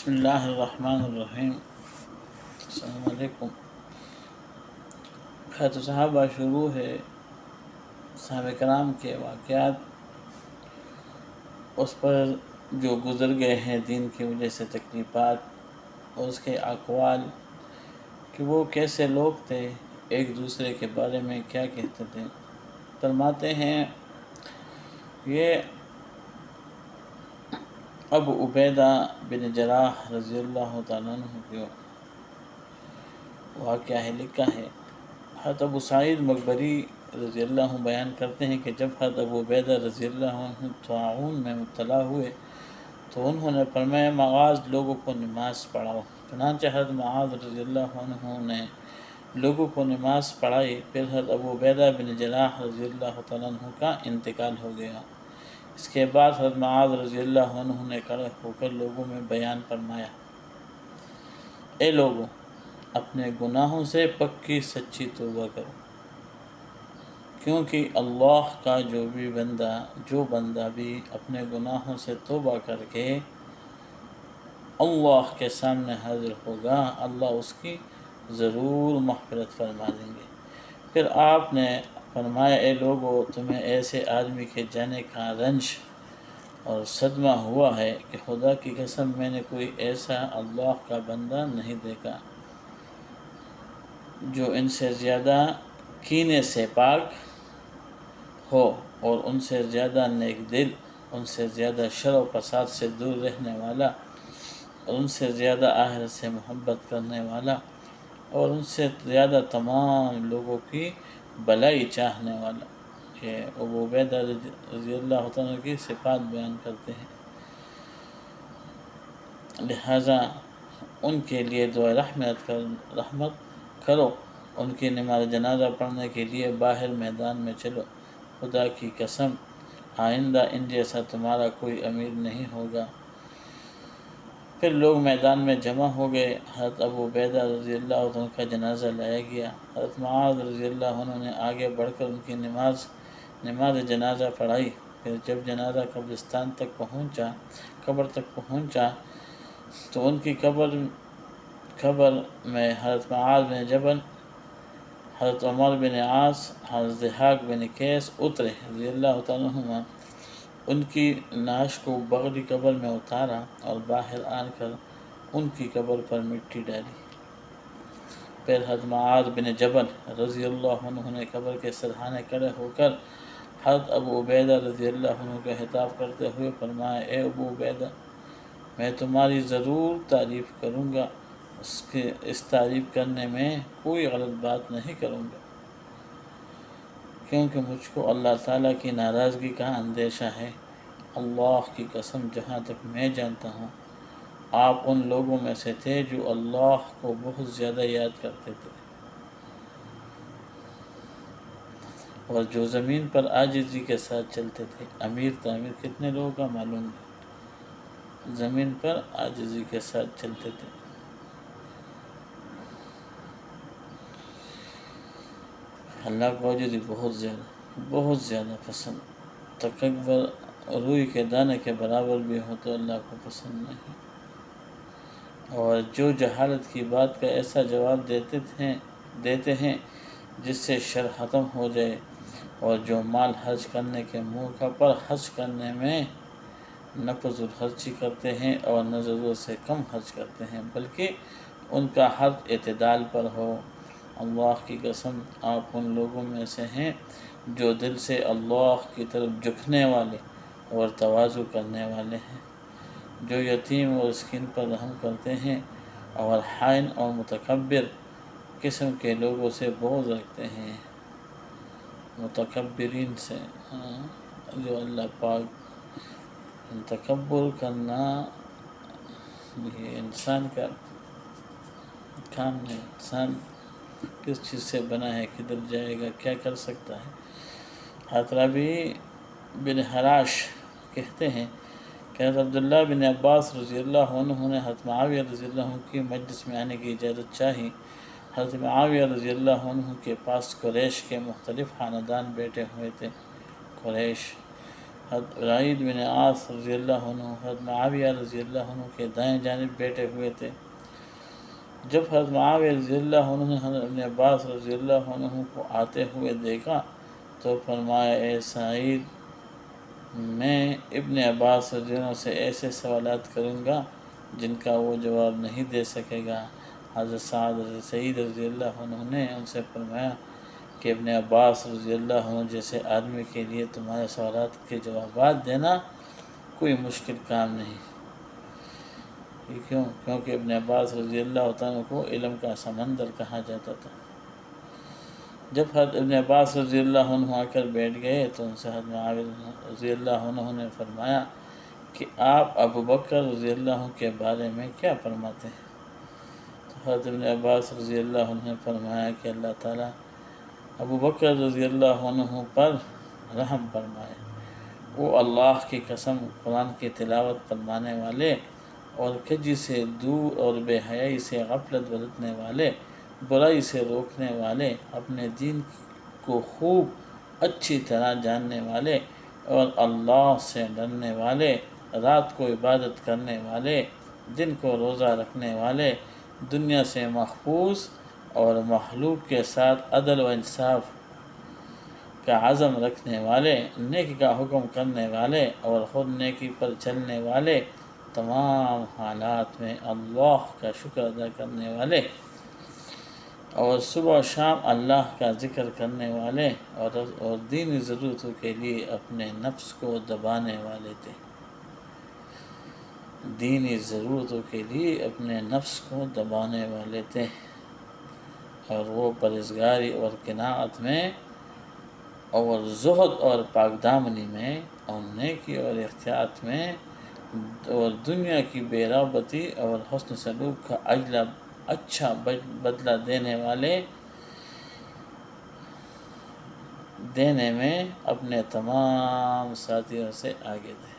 بسم اللہ الرحمن الرحیم۔ السلام علیکم۔ خط صحابہ شروع ہے، صحابہ کرام کے واقعات اس پر جو گزر گئے ہیں دین کی وجہ سے تکلیفات، اور اس کے اقوال کہ وہ کیسے لوگ تھے، ایک دوسرے کے بارے میں کیا کہتے تھے۔ فرماتے ہیں یہ ابو عبیدہ بن جراح رضی اللہ تعالیٰ عنہ کے واقعہ ہے، لکھا ہے۔ حضرت ابو سعید مقبری رضی اللہ عنہ بیان کرتے ہیں کہ جب حضرت ابو عبیدہ رضی اللہ عنہ طاعون میں مبتلا ہوئے تو انہوں نے فرمایا معاذ لوگوں کو نماز پڑھاؤ۔ چنانچہ حضرت معاذ رضی اللہ عنہ نے لوگوں کو نماز پڑھائی۔ پھر حضرت ابو عبیدہ بن جراح رضی اللہ تعالیٰ عنہ کا انتقال ہو گیا۔ اس کے بعد حضرت معاذ رضی اللہ عنہ نے کھڑے ہو کر لوگوں میں بیان فرمایا، اے لوگوں، اپنے گناہوں سے پکی سچی توبہ کرو، کیونکہ اللہ کا جو بندہ بھی اپنے گناہوں سے توبہ کر کے اللہ کے سامنے حاضر ہوگا، اللہ اس کی ضرور مغفرت فرما دیں گے۔ پھر آپ نے فرمایا، اے لوگو، تمہیں ایسے آدمی کے جانے کا رنج اور صدمہ ہوا ہے کہ خدا کی قسم میں نے کوئی ایسا اللہ کا بندہ نہیں دیکھا جو ان سے زیادہ کینے سے پاک ہو، اور ان سے زیادہ نیک دل، ان سے زیادہ شر و فساد سے دور رہنے والا، اور ان سے زیادہ آخرت سے محبت کرنے والا، اور ان سے زیادہ تمام لوگوں کی بھلائی چاہنے والا۔ یہ ابو عبیدہ رضی اللہ عنہ کی صفات بیان کرتے ہیں۔ لہٰذا ان کے لیے دعا رحمت کرو، ان کی نماز جنازہ پڑھنے کے لیے باہر میدان میں چلو، خدا کی قسم آئندہ ان جیسا تمہارا کوئی امیر نہیں ہوگا۔ پھر لوگ میدان میں جمع ہو گئے۔ حضرت ابو عبیدہ رضی اللہ عنہ کا جنازہ لایا گیا۔ حضرت معاذ رضی اللہ عنہ نے آگے بڑھ کر ان کی نماز جنازہ پڑھائی۔ پھر جب جنازہ قبر تک پہنچا تو ان کی قبر میں حضرت معاذ بن جبل، حضرت عمر بن عاص، حضرت ضحاک بن قیس اترے رضی اللہ تعالیٰ عنہ۔ ان کی نعش کو بغلی قبر میں اتارا اور باہر آ کر ان کی قبر پر مٹی ڈالی۔ پھر حضرت معاذ بن جبل رضی اللہ عنہ نے قبر کے سرحانے کھڑے ہو کر حضرت ابو عبیدہ رضی اللہ عنہ کا خطاب کرتے ہوئے فرمایا، اے ابو عبیدہ، میں تمہاری ضرور تعریف کروں گا، اس تعریف کرنے میں کوئی غلط بات نہیں کروں گا، کیونکہ مجھ کو اللہ تعالیٰ کی ناراضگی کا اندیشہ ہے۔ اللہ کی قسم جہاں تک میں جانتا ہوں آپ ان لوگوں میں سے تھے جو اللہ کو بہت زیادہ یاد کرتے تھے، اور جو زمین پر عاجزی کے ساتھ چلتے تھے۔ امیر تعمیر کتنے لوگوں کا معلوم ہے، زمین پر عاجزی کے ساتھ چلتے تھے۔ اللہ کو عاجزی بہت زیادہ پسند۔ تکبر روئی کے دانے کے برابر بھی ہو تو اللہ کو پسند نہیں۔ اور جو جہالت کی بات کا ایسا جواب دیتے ہیں جس سے شر ختم ہو جائے، اور جو مال خرچ کرنے کے موقع پر خرچ کرنے میں نہ فضول خرچی کرتے ہیں اور نہ ضرورت سے کم خرچ کرتے ہیں، بلکہ ان کا حد اعتدال پر ہو۔ اللہ کی قسم آپ ان لوگوں میں سے ہیں جو دل سے اللہ کی طرف جھکنے والے اور تواضع کرنے والے ہیں، جو یتیم اور مسکین پر رحم کرتے ہیں، اور خائن اور متکبر قسم کے لوگوں سے بغض رکھتے ہیں۔ متکبرین سے جو اللہ پاک، تکبر کرنا یہ انسان کا کام ہے۔ انسان کس چیز سے بنا ہے، کدھر جائے گا، کیا کر سکتا ہے۔ حضرت ربیع بن حراش کہتے ہیں کہ حضرت عبداللہ بن عباس رضی اللہ عنہ نے حضرت معاویہ رضی اللہ عنہ کی مجلس میں آنے کی اجازت چاہی۔ حضرت معاویہ رضی اللہ عنہ کے پاس قریش کے مختلف خاندان بیٹھے ہوئے تھے۔ قریش حضرت رعید بن عاص رضی اللہ عنہ حضرت معاویہ رضی اللہ عنہ کے دائیں جانب بیٹھے ہوئے تھے۔ جب حضرت معاویہ رضی اللہ عنہ نے حضرت ابن عباس رضی اللہ عنہ کو آتے ہوئے دیکھا تو فرمایا، اے سعید، میں ابن عباس رضی اللہ عنہ سے ایسے سوالات کروں گا جن کا وہ جواب نہیں دے سکے گا۔ حضرت سعید رضی اللہ عنہ نے ان سے فرمایا کہ ابن عباس رضی اللہ عنہ جیسے آدمی کے لیے تمہارے سوالات کے جوابات دینا کوئی مشکل کام نہیں۔ کیوں؟ کیونکہ ابن عباس رضی اللہ عنہ کو علم کا سمندر کہا جاتا تھا۔ جب حضرت ابن عباس رضی اللہ عنہ آ کر بیٹھ گئے تو ان سے حضرت معاویہ رضی اللہ عنہ نے فرمایا کہ آپ ابو بکر رضی اللہ عنہ کے بارے میں کیا فرماتے ہیں؟ تو حضرت ابن عباس رضی اللہ عنہ نے فرمایا کہ اللہ تعالیٰ ابو بکر رضی اللہ عنہ پر رحم فرمائے، وہ اللہ کی قسم قرآن کی تلاوت فرمانے والے اور کجی سے دور اور بے حیائی سے غفلت برتنے والے، برائی سے روکنے والے، اپنے دین کو خوب اچھی طرح جاننے والے اور اللہ سے ڈرنے والے، رات کو عبادت کرنے والے، دن کو روزہ رکھنے والے، دنیا سے محفوظ اور مخلوق کے ساتھ عدل و انصاف کا عزم رکھنے والے، نیکی کا حکم کرنے والے اور خود نیکی پر چلنے والے، تمام حالات میں اللہ کا شکر ادا کرنے والے اور صبح و شام اللہ کا ذکر کرنے والے اور دینی ضرورتوں کے لیے اپنے نفس کو دبانے والے تھے۔ دینی ضرورتوں کے لیے اپنے نفس کو دبانے والے تھے، اور وہ پرہیزگاری اور قناعت میں اور زہد اور پاک دامنی میں اور نیکی اور احتیاط میں اور دنیا کی بے رغبتی اور حسن سلوک کا اچھا بدلہ دینے میں اپنے تمام ساتھیوں سے آگے تھے۔